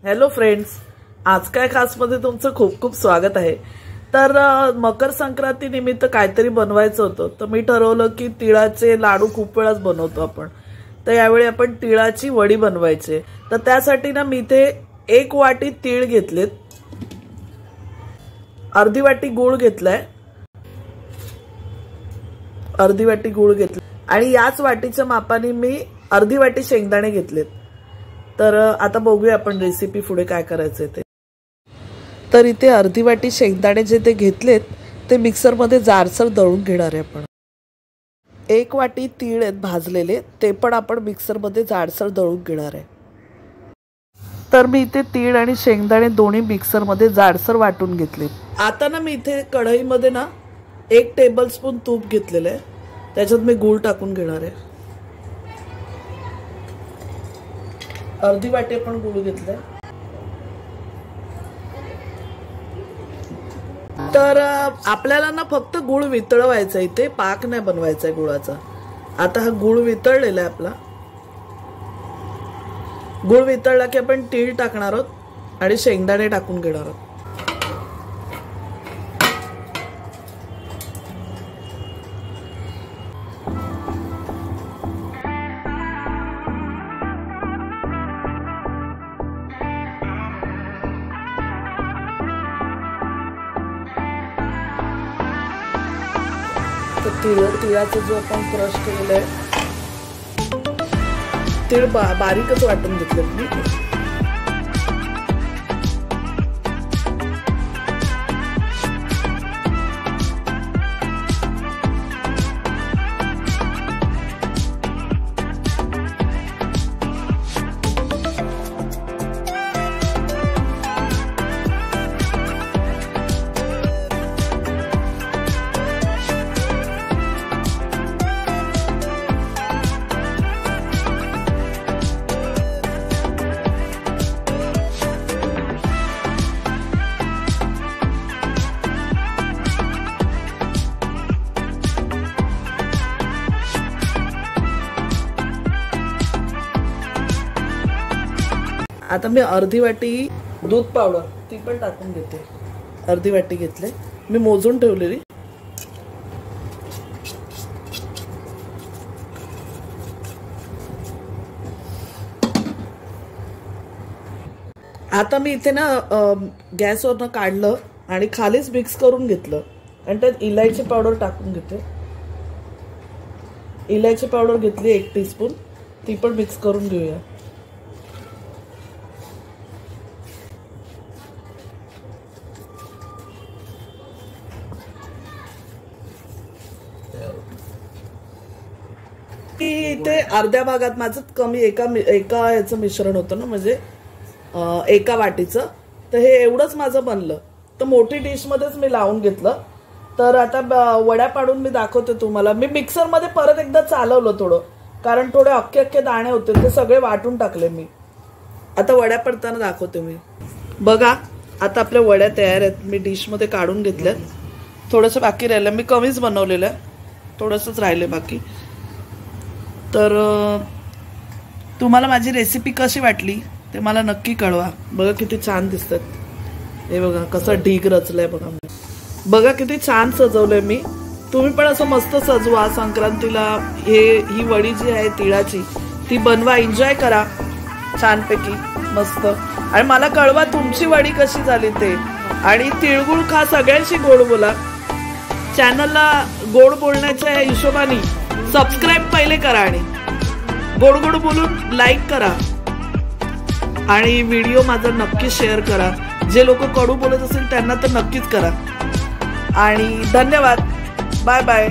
Hello friends, आज काय खास मध्ये तुमचं खूप खूप स्वागत आहे। तर मकर संक्रांती निमित्त काहीतरी बनवायचं होतं, तर मी ठरवलं की तिळाचे लाडू खूप वेळाच बनवतो आपण, तर यावेळी आपण तिळाची वडी बनवायची। तर त्यासाठी ना मी इथे 1 वाटी तीळ घेतलेत, अर्धी वाटी गूळ घेतलाय, अर्धी वाटी गूळ घेतले आणि याच वाटीच्या मापाने मी अर्धी वाटी शेंगदाणे घेतलेत। तर आता बघूया आपण रेसिपी पुढे काय करायचंय ते। तर इथे अर्धी वाटी शेंगदाणे जे ते घेतलेत ते मिक्सर मध्ये जाडसर दळून घेणार आहे आपण। 1 वाटी तीळ आहेत भाजलेले, ते पण आपण मिक्सर मध्ये जाडसर दळून घेणार आहे। तर मी इथे तीळ आणि शेंगदाणे दोन्ही मिक्सर मध्ये जाडसर वाटून घेतले। आता ना मी इथे कढईमध्ये ना 1 टेबलस्पून तूप घेतलेलं आहे, त्याच्यात मी गूळ टाकून घेणार आहे। अर्धी वाटी आपण गूळ घेतलाय। तर आपल्याला ना फक्त गूळ वितळवायचा, इथे पाक नाही बनवायचा गुळाचा। आता हा गूळ वितळलेला आहे आपला। गूळ वितळला की आपण तीळ टाकणार आहोत आणि शेंगदाणे टाकून घेणार आहोत। तिळाचं जो आपण क्रश केलेलं आहे, तीळ बारीकच वाटून घेतलं मी। आता मी अर्धी वाटी दूध पावडर ती पण टाकून घेते। अर्धी वाटी घेतले, मी मोजून ठेवलेली। आता मी इथे ना गॅसवरनं काढलं आणि खालीच मिक्स करून घेतलं आणि त्यात इलायची पावडर टाकून घेते। इलायची पावडर घेतली 1 टीस्पून, ती पण मिक्स करून घेऊया। इथे अर्ध्या भागात माझं कमी एका याचं मिश्रण होतं ना, म्हणजे 1 वाटीचं, तर हे एवढंच माझं बनलं। तर मोठी डिश मध्येच मी लावून घेतलं। तर आता वड्या पाडून मी दाखवते तुम्हाला। मी मिक्सर मध्ये परत एकदा चालवलं थोडं, कारण थोडे अख्खे दाणे होते, ते सगळे वाटून टाकले मी। आता वड्या पडताना दाखवते मी। बघा आता आपल्या वड्या तयार आहेत, मी डिश मध्ये काढून घेतल्यात। थोडंसं बाकी राहिलं, मी कमीच बनवलेलं आहे, थोडंसंच राहिले बाकी। तर तुम्हाला माझी रेसिपी कशी वाटली ते मला नक्की कळवा। बघा किती छान दिसतात, हे बघा कसं ढीग रचलंय, बघा किती छान सजवलंय मी। तुम्ही पण असं मस्त सजवा संक्रांतीला। ही वडी जी आहे तिळाची ती बनवा, एन्जॉय करा छानपैकी मस्त, आणि मला कळवा तुमची वडी कशी झाली ते। आणि तिळगुळ खा, सगळ्यांशी गोड बोला। चॅनलला गोड बोलण्याच्या हिशोबाने सबस्क्राइब पहिले करा आणि गोड गोड बोलून लाईक करा आणि व्हिडिओ माझा नक्की शेअर करा। जे लोक कडू बोलत असेल त्यांना तर नक्कीच करा। आणि धन्यवाद, बाय बाय।